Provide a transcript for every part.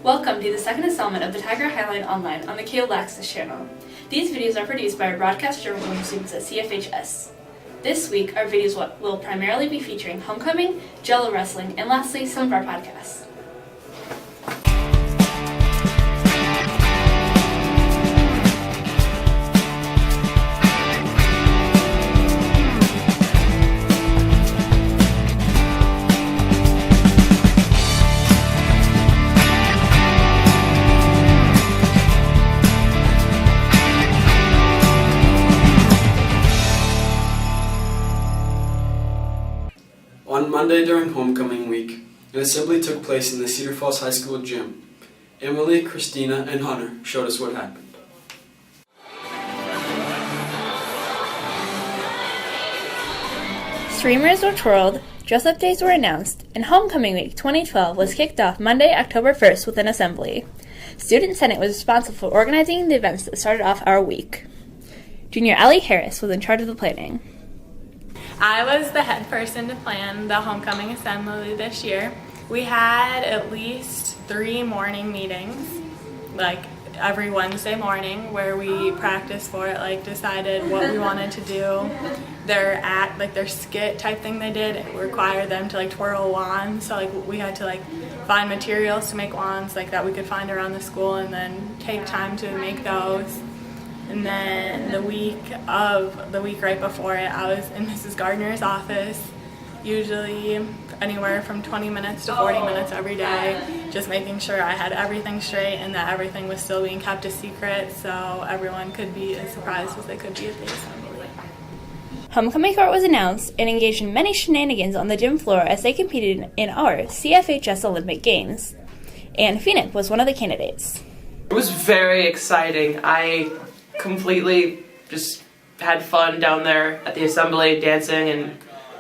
Welcome to the second installment of the Tiger Highline Online on the Cable Access channel. These videos are produced by our broadcast journalism students at CFHS. This week, our videos will primarily be featuring homecoming, Jell-O wrestling, and lastly, some of our podcasts. On Monday during homecoming week, an assembly took place in the Cedar Falls High School gym. Emily, Christina, and Hunter showed us what happened. Streamers were twirled, dress-up days were announced, and Homecoming Week 2012 was kicked off Monday, October 1st with an assembly. Student Senate was responsible for organizing the events that started off our week. Junior Allie Harris was in charge of the planning. I was the head person to plan the homecoming assembly this year. We had at least 3 morning meetings, like every Wednesday morning, where we practiced for it, like decided what we wanted to do. Their act, like their skit type thing they did, it required them to like twirl wands, so like we had to like find materials to make wands like that we could find around the school and then take time to make those. And then the week right before it, I was in Mrs. Gardner's office, usually anywhere from 20 minutes to 40 minutes every day, just making sure I had everything straight and that everything was still being kept a secret so everyone could be as surprised as they could be at the assembly. Homecoming court was announced and engaged in many shenanigans on the gym floor as they competed in our CFHS Olympic Games. And Phoenix was one of the candidates. It was very exciting. I completely just had fun down there at the assembly, dancing and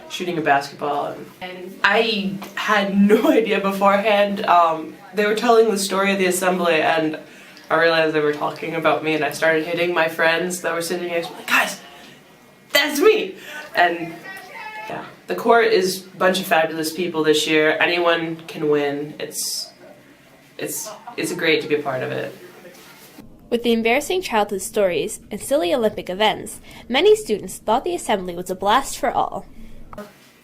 shooting a basketball. And I had no idea beforehand. They were telling the story of the assembly and I realized they were talking about me and I started hitting my friends that were sitting next to me, like, guys, that's me! And yeah, the court is a bunch of fabulous people this year. Anyone can win. It's great to be a part of it. With the embarrassing childhood stories and silly Olympic events, many students thought the assembly was a blast for all.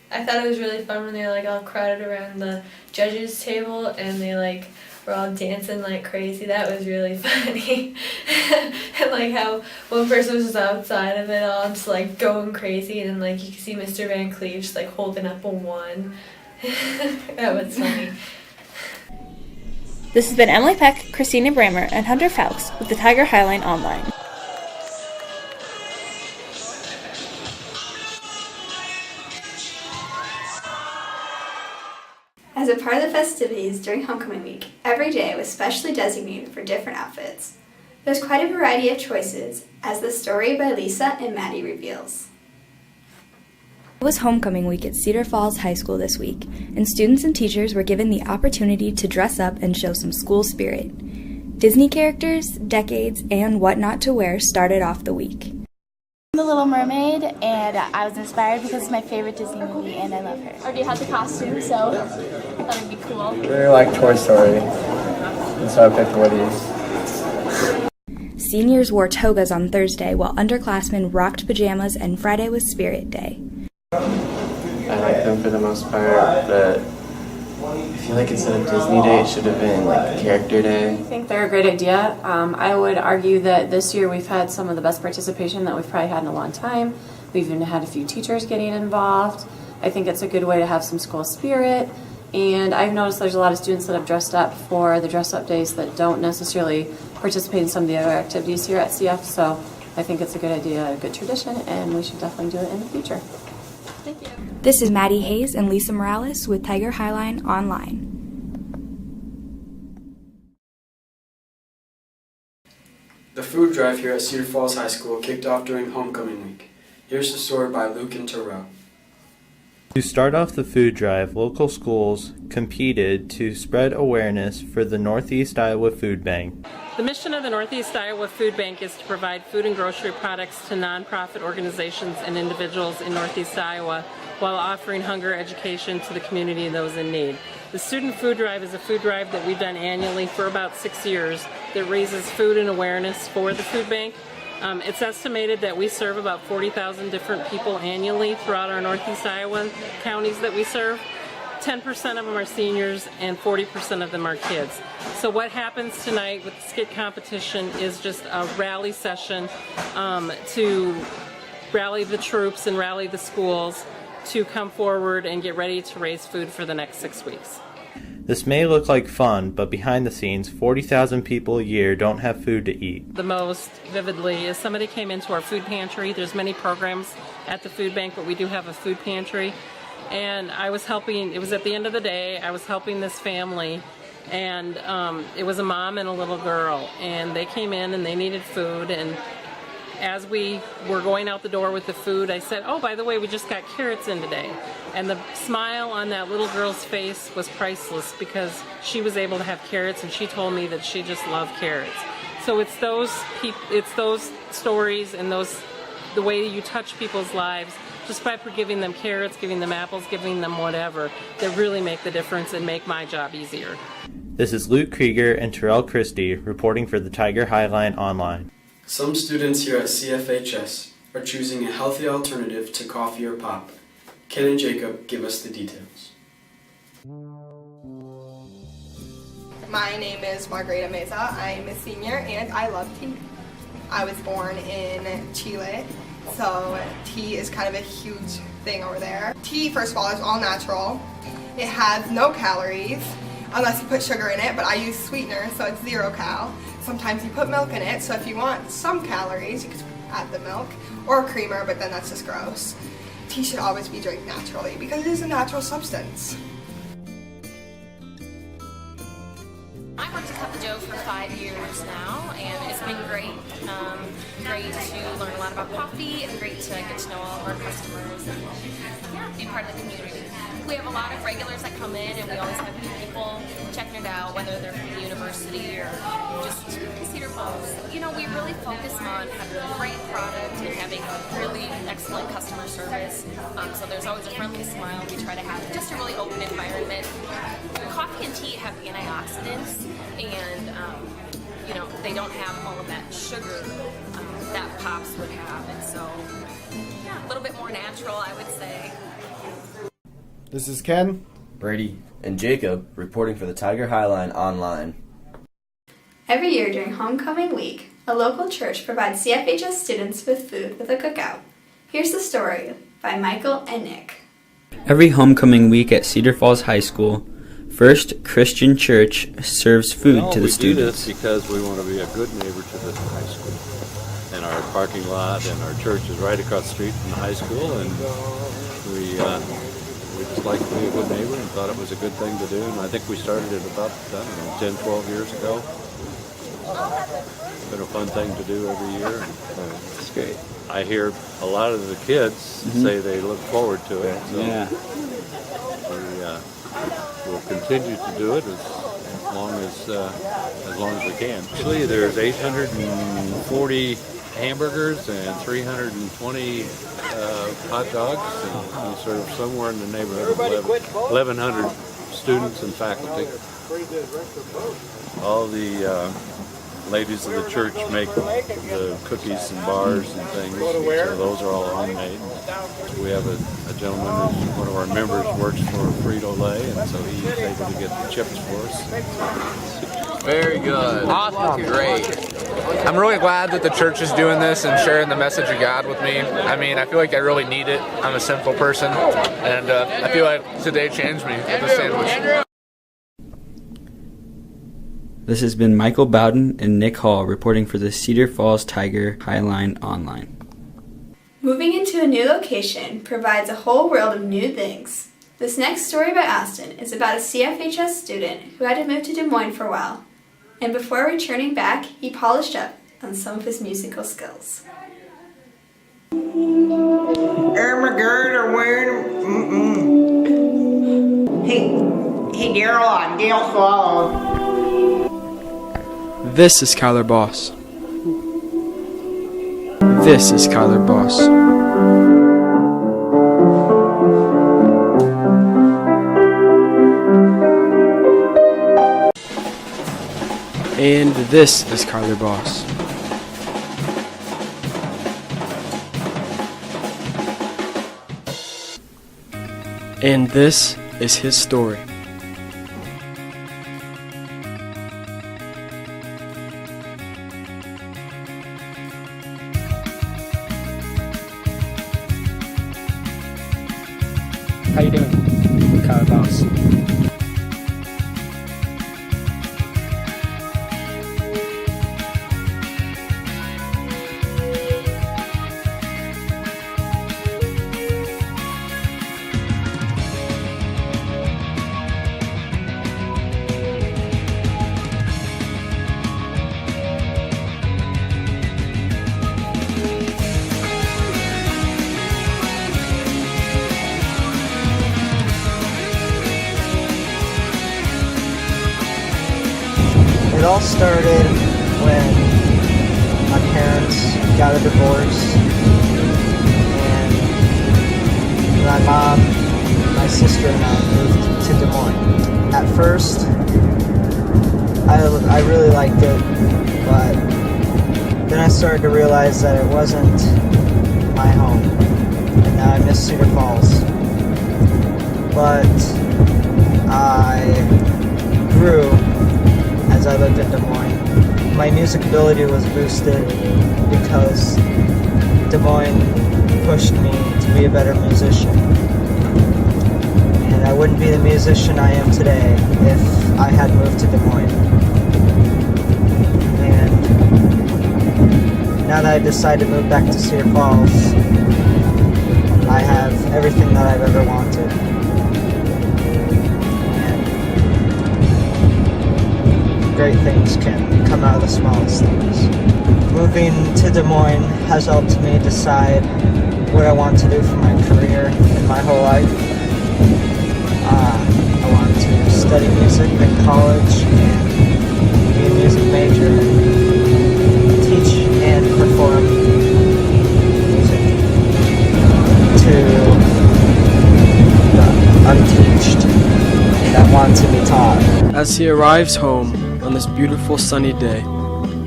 I thought it was really fun when they were like all crowded around the judges' table and they like were all dancing like crazy. That was really funny. And like how one person was just outside of it all just like going crazy and then like you could see Mr. Van Cleve just like holding up a 1. That was funny. This has been Emily Peck, Christina Brammer, and Hunter Fowkes with the Tiger Highline Online. As a part of the festivities during Homecoming Week, every day was specially designated for different outfits. There's quite a variety of choices, as the story by Lisa and Maddie reveals. It was homecoming week at Cedar Falls High School this week, and students and teachers were given the opportunity to dress up and show some school spirit. Disney characters, decades, and what not to wear started off the week. I'm the Little Mermaid, and I was inspired because it's my favorite Disney movie, and I love her. I already had the costume, so I thought it'd be cool. I really like Toy Story, and so I picked Woody's. Seniors wore togas on Thursday, while underclassmen rocked pajamas, and Friday was Spirit Day. I like them for the most part, but I feel like instead of Disney Day, it should have been like Character Day. I think they're a great idea. I would argue that this year we've had some of the best participation that we've probably had in a long time. We've even had a few teachers getting involved. I think it's a good way to have some school spirit. And I've noticed there's a lot of students that have dressed up for the dress-up days that don't necessarily participate in some of the other activities here at CF. So I think it's a good idea, a good tradition, and we should definitely do it in the future. Thank you. This is Maddie Hayes and Lisa Morales with Tiger Highline Online. The food drive here at Cedar Falls High School kicked off during homecoming week. Here's the story by Luke and Terrell. To start off the food drive, local schools competed to spread awareness for the Northeast Iowa Food Bank. The mission of the Northeast Iowa Food Bank is to provide food and grocery products to nonprofit organizations and individuals in Northeast Iowa while offering hunger education to the community and those in need. The Student Food Drive is a food drive that we've done annually for about 6 years that raises food and awareness for the food bank. It's estimated that we serve about 40,000 different people annually throughout our Northeast Iowa counties that we serve. 10% of them are seniors and 40% of them are kids. So what happens tonight with the skit competition is just a rally session to rally the troops and rally the schools to come forward and get ready to raise food for the next 6 weeks. This may look like fun, but behind the scenes, 40,000 people a year don't have food to eat. The most vividly is somebody came into our food pantry. There's many programs at the food bank, but we do have a food pantry. And I was helping, it was at the end of the day, I was helping this family, and it was a mom and a little girl, and they came in and they needed food, and as we were going out the door with the food, I said, oh, by the way, we just got carrots in today. And the smile on that little girl's face was priceless because she was able to have carrots, and she told me that she just loved carrots. So it's those stories and the way you touch people's lives just by giving them carrots, giving them apples, giving them whatever, that really make the difference and make my job easier. This is Luke Krieger and Terrell Christie reporting for the Tiger Highline Online. Some students here at CFHS are choosing a healthy alternative to coffee or pop. Ken and Jacob give us the details. My name is Margarita Meza. I'm a senior and I love tea. I was born in Chile, so tea is kind of a huge thing over there. Tea, first of all, is all natural. It has no calories unless you put sugar in it, but I use sweetener, so it's 0 cal. Sometimes you put milk in it, so if you want some calories, you can add the milk or creamer, but then that's just gross. Tea should always be drank naturally because it is a natural substance. I worked at Cup of Joe for 5 years now, and it's been great. Great to learn a lot about coffee, and great to get to know all of our customers and be part of the community. We have a lot of regulars that come in, and we always have new people checking it out, whether they're from the university or just Cedar Falls. You know, we really focus on having a great product and having really excellent customer service. So there's always a friendly smile. We try to have just a really open environment. Coffee and tea have antioxidants, and you know, they don't have all of that sugar that pops would have, and so yeah, a little bit more natural, I would say. This is Ken, Brady, and Jacob reporting for the Tiger Highline Online. Every year during homecoming week, a local church provides CFHS students with food with a cookout. Here's the story by Michael and Nick. Every homecoming week at Cedar Falls High School, First Christian Church serves food to the students. We do this because we want to be a good neighbor to the high school. And our parking lot and our church is right across the street from the high school, and we just like to be a good neighbor and thought it was a good thing to do. And I think we started it about, 10, 12 years ago. It's been a fun thing to do every year. It's great. I hear a lot of the kids say they look forward to it. So yeah. We'll continue to do it as long as we can. Actually, there's 840 hamburgers and 320 hot dogs, and we serve somewhere in the neighborhood of 1,100 students and faculty. All the ladies of the church make the cookies and bars and things, so those are all homemade. We have a gentleman who's one of our members works for Frito-Lay, and so he's able to get the chips for us. Very good. Awesome. Great. I'm really glad that the church is doing this and sharing the message of God with me. I mean, I feel like I really need it. I'm a sinful person, and I feel like today changed me with the sandwich. This has been Michael Bowden and Nick Hall reporting for the Cedar Falls Tiger Highline Online. Moving into a new location provides a whole world of new things. This next story by Austin is about a CFHS student who had to move to Des Moines for a while. And before returning back, he polished up on some of his musical skills. Hey, Daryl, I'm Dale Swallow. This is Kyler Boss. This is Kyler Boss. And this is Kyler Boss. And this is his story. How you doing? Kyler Boss. It all started when my parents got a divorce and my mom, my sister and I moved to Des Moines. At first, I really liked it, but then I started to realize that it wasn't my home and that I miss Cedar Falls. But I grew as I lived in Des Moines. My music ability was boosted because Des Moines pushed me to be a better musician. And I wouldn't be the musician I am today if I had moved to Des Moines. And now that I decided to move back to Cedar Falls, I have everything that I've ever wanted. Great things can come out of the smallest things. Moving to Des Moines has helped me decide what I want to do for my career in my whole life. I want to study music in college and be a music major, teach and perform music to the unteached that want to be taught. As he arrives home on this beautiful sunny day,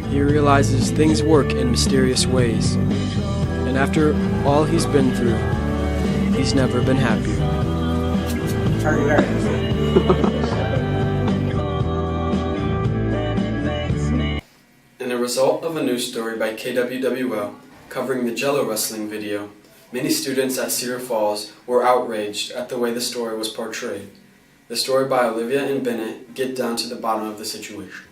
he realizes things work in mysterious ways. And after all he's been through, he's never been happier. In a result of a news story by KWWL covering the Jell-O wrestling video, many students at Cedar Falls were outraged at the way the story was portrayed. The story by Olivia and Bennett get down to the bottom of the situation.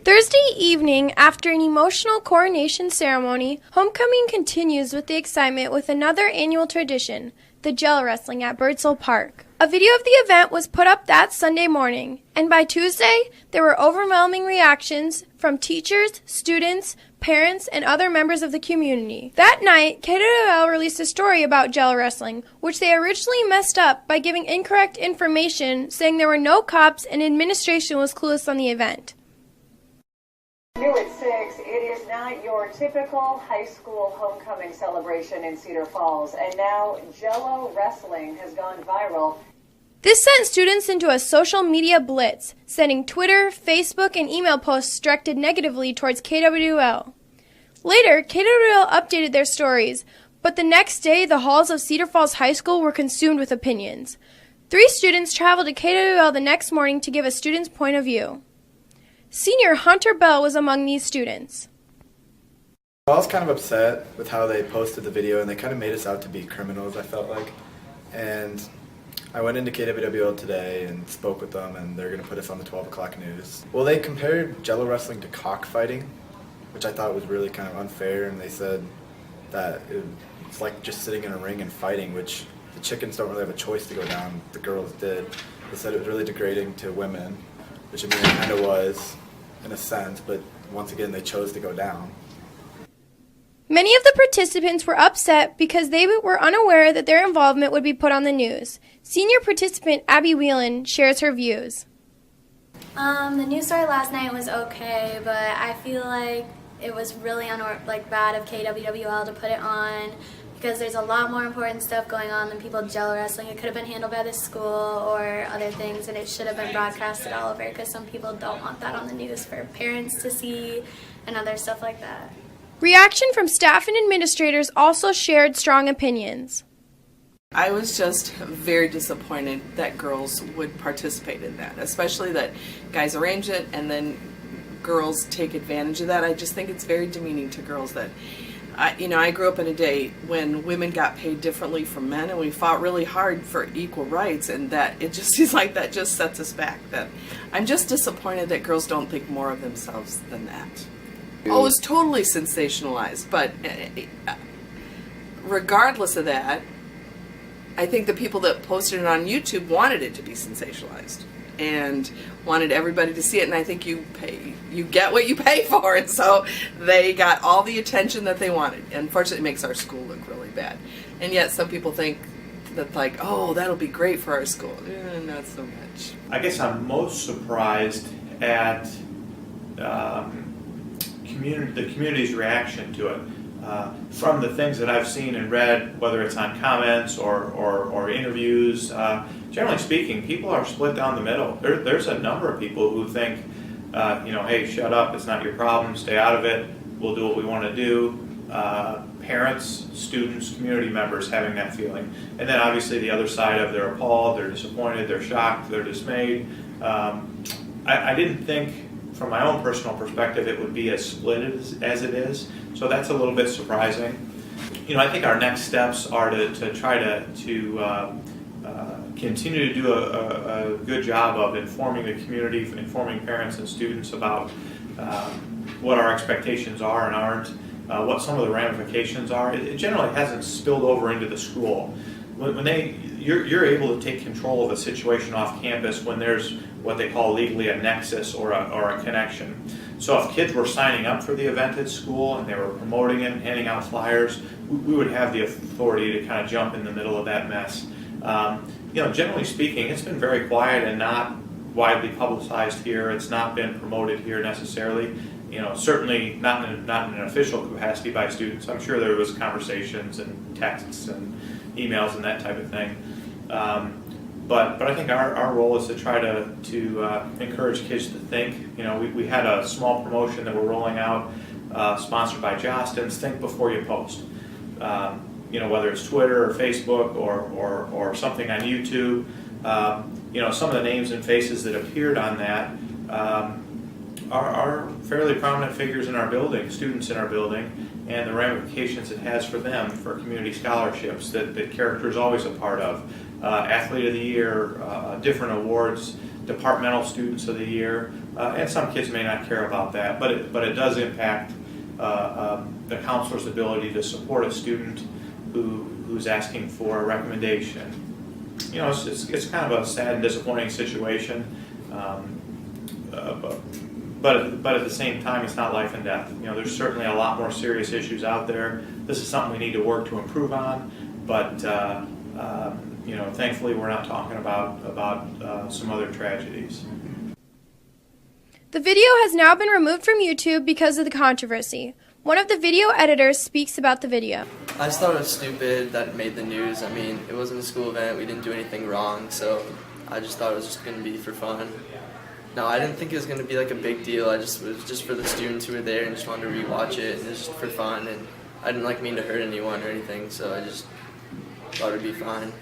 Thursday evening, after an emotional coronation ceremony, homecoming continues with the excitement with another annual tradition, the Jell-O wrestling at Birdsall Park. A video of the event was put up that Sunday morning, and by Tuesday, there were overwhelming reactions from teachers, students, parents, and other members of the community. That night, KWL released a story about Jell-O wrestling, which they originally messed up by giving incorrect information, saying there were no cops and administration was clueless on the event. New at 6, it is not your typical high school homecoming celebration in Cedar Falls, and now Jell-O wrestling has gone viral. This sent students into a social media blitz, sending Twitter, Facebook, and email posts directed negatively towards KWL. Later, KWL updated their stories, but the next day the halls of Cedar Falls High School were consumed with opinions. 3 students traveled to KWL the next morning to give a student's point of view. Senior Hunter Bell was among these students. I was kind of upset with how they posted the video, and they kind of made us out to be criminals, I felt like. And I went into KWWL today and spoke with them, and they're going to put us on the 12 o'clock news. Well, they compared Jell-O wrestling to cockfighting, which I thought was really kind of unfair, and they said that it's like just sitting in a ring and fighting, which the chickens don't really have a choice to go down. The girls did. They said it was really degrading to women, which I mean it kind of was in a sense, but once again they chose to go down. Many of the participants were upset because they were unaware that their involvement would be put on the news. Senior participant Abby Whelan shares her views. The news story last night was okay, but I feel like it was really bad of KWWL to put it on because there's a lot more important stuff going on than people Jell-O wrestling. It could have been handled by the school or other things, and it should have been broadcasted all over because some people don't want that on the news for parents to see and other stuff like that. Reaction from staff and administrators also shared strong opinions. I was just very disappointed that girls would participate in that, especially that guys arrange it and then girls take advantage of that. I just think it's very demeaning to girls that, I grew up in a day when women got paid differently from men, and we fought really hard for equal rights, and that it just seems like that just sets us back. That I'm just disappointed that girls don't think more of themselves than that. Oh, it's totally sensationalized, but regardless of that, I think the people that posted it on YouTube wanted it to be sensationalized and wanted everybody to see it, and I think you get what you pay for, and so they got all the attention that they wanted. Unfortunately, it makes our school look really bad, and yet some people think that, like, oh, that'll be great for our school. Not so much. I guess I'm most surprised at the community's reaction to it. From the things that I've seen and read, whether it's on comments or interviews, generally speaking, people are split down the middle. There's a number of people who think, hey, shut up, it's not your problem, stay out of it, we'll do what we want to do. Parents, students, community members having that feeling. And then obviously the other side of they're appalled, they're disappointed, they're shocked, they're dismayed. I didn't think, from my own personal perspective, it would be as split as it is. So that's a little bit surprising. I think our next steps are to try to continue to do a good job of informing the community, informing parents and students about what our expectations are and aren't, what some of the ramifications are. It generally hasn't spilled over into the school. You're able to take control of a situation off campus when there's what they call legally a nexus or a connection. So if kids were signing up for the event at school and they were promoting it and handing out flyers, we would have the authority to kind of jump in the middle of that mess. Generally speaking, it's been very quiet and not widely publicized here. It's not been promoted here necessarily. Certainly not in an official capacity by students. I'm sure there was conversations and texts and emails and that type of thing. But I think our role is to try to encourage kids to think. We had a small promotion that we're rolling out, sponsored by Jostens. Think before you post. Whether it's Twitter or Facebook or something on YouTube. Some of the names and faces that appeared on that are fairly prominent figures in our building, students in our building, and the ramifications it has for them, for community scholarships that character is always a part of. Athlete of the Year, different awards, departmental students of the year, and some kids may not care about that, but it does impact the counselor's ability to support a student who's asking for a recommendation. It's kind of a sad and disappointing situation, but at the same time, it's not life and death. There's certainly a lot more serious issues out there. This is something we need to work to improve on, but thankfully we're not talking about some other tragedies. The video has now been removed from YouTube because of the controversy. One of the video editors speaks about the video. I just thought it was stupid that it made the news. I mean, it wasn't a school event, we didn't do anything wrong, so I just thought it was just going to be for fun. No, I didn't think it was going to be like a big deal. It was just for the students who were there and just wanted to rewatch it, and it was just for fun, and I didn't mean to hurt anyone or anything, so I just thought it would be fine.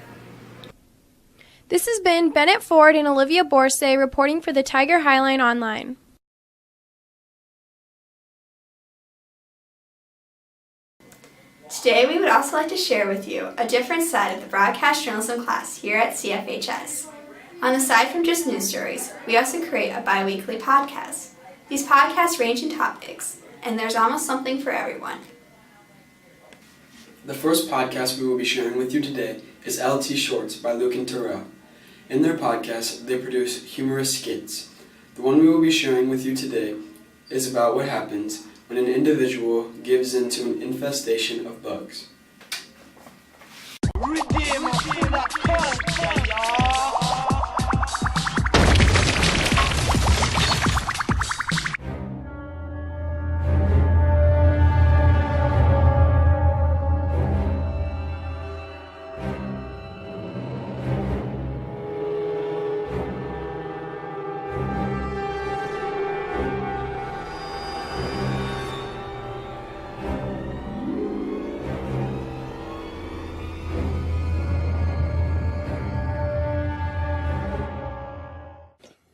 This has been Bennett Ford and Olivia Borsay reporting for the Tiger Highline Online. Today we would also like to share with you a different side of the broadcast journalism class here at CFHS. On the side from just news stories, we also create a bi-weekly podcast. These podcasts range in topics, and there's almost something for everyone. The first podcast we will be sharing with you today is LT Shorts by Luke and Terrell. In their podcast, they produce humorous skits. The one we will be sharing with you today is about what happens when an individual gives in to an infestation of bugs.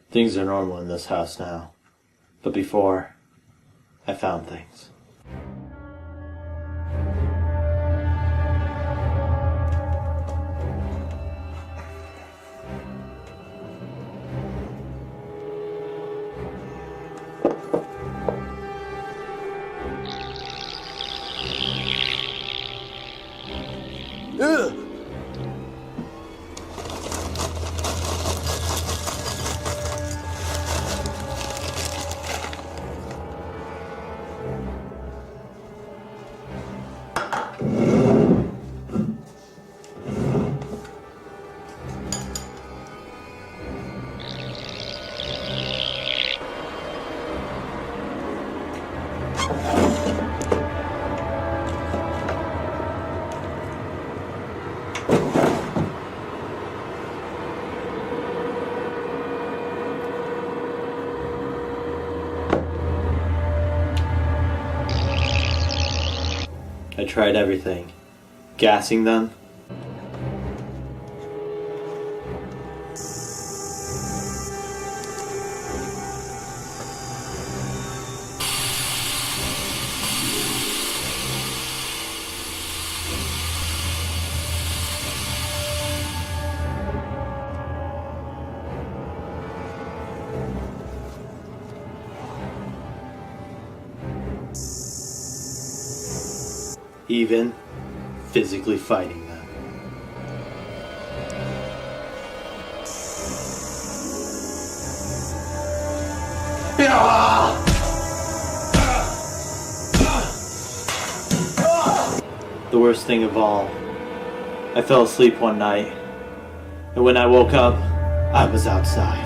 Things are normal in this house now. But before, I found things. Ugh. I tried everything. Gassing them. Even physically fighting them. The worst thing of all, I fell asleep one night, and when I woke up, I was outside.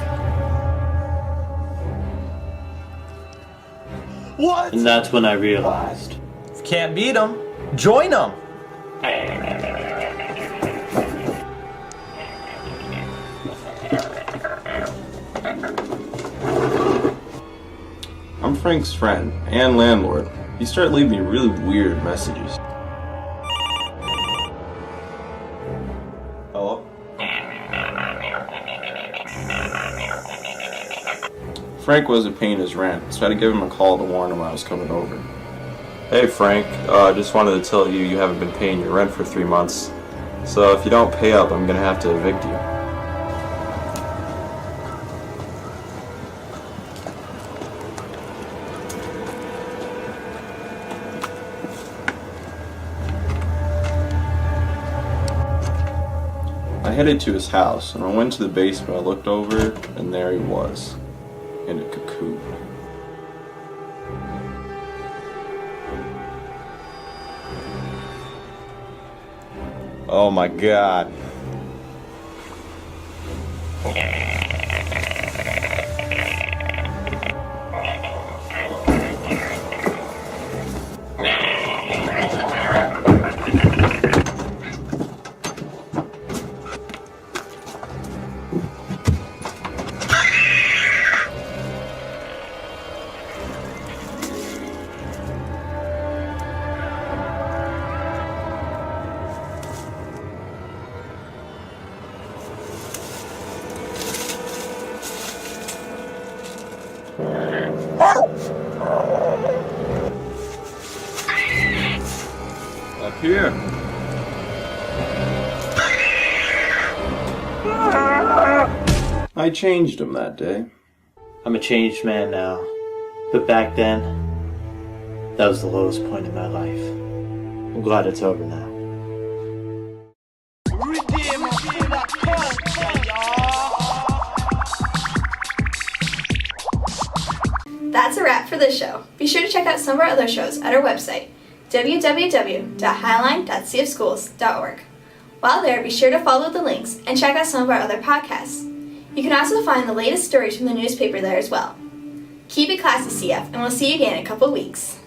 What? And that's when I realized. Can't beat them. Join them. I'm Frank's friend and landlord. He started leaving me really weird messages. Hello? Frank wasn't paying his rent, so I had to give him a call to warn him I was coming over. Hey Frank, I just wanted to tell you you haven't been paying your rent for 3 months. So if you don't pay up, I'm gonna have to evict you. I headed to his house, and I went to the basement. I looked over, and there he was, in a cocoon. Oh my god. Up here. I changed him that day. I'm a changed man now. But back then, that was the lowest point in my life. I'm glad it's over now. That's a wrap for this show. Be sure to check out some of our other shows at our website, www.highline.cfschools.org. While there, be sure to follow the links and check out some of our other podcasts. You can also find the latest stories from the newspaper there as well. Keep it classy, CF, and we'll see you again in a couple weeks.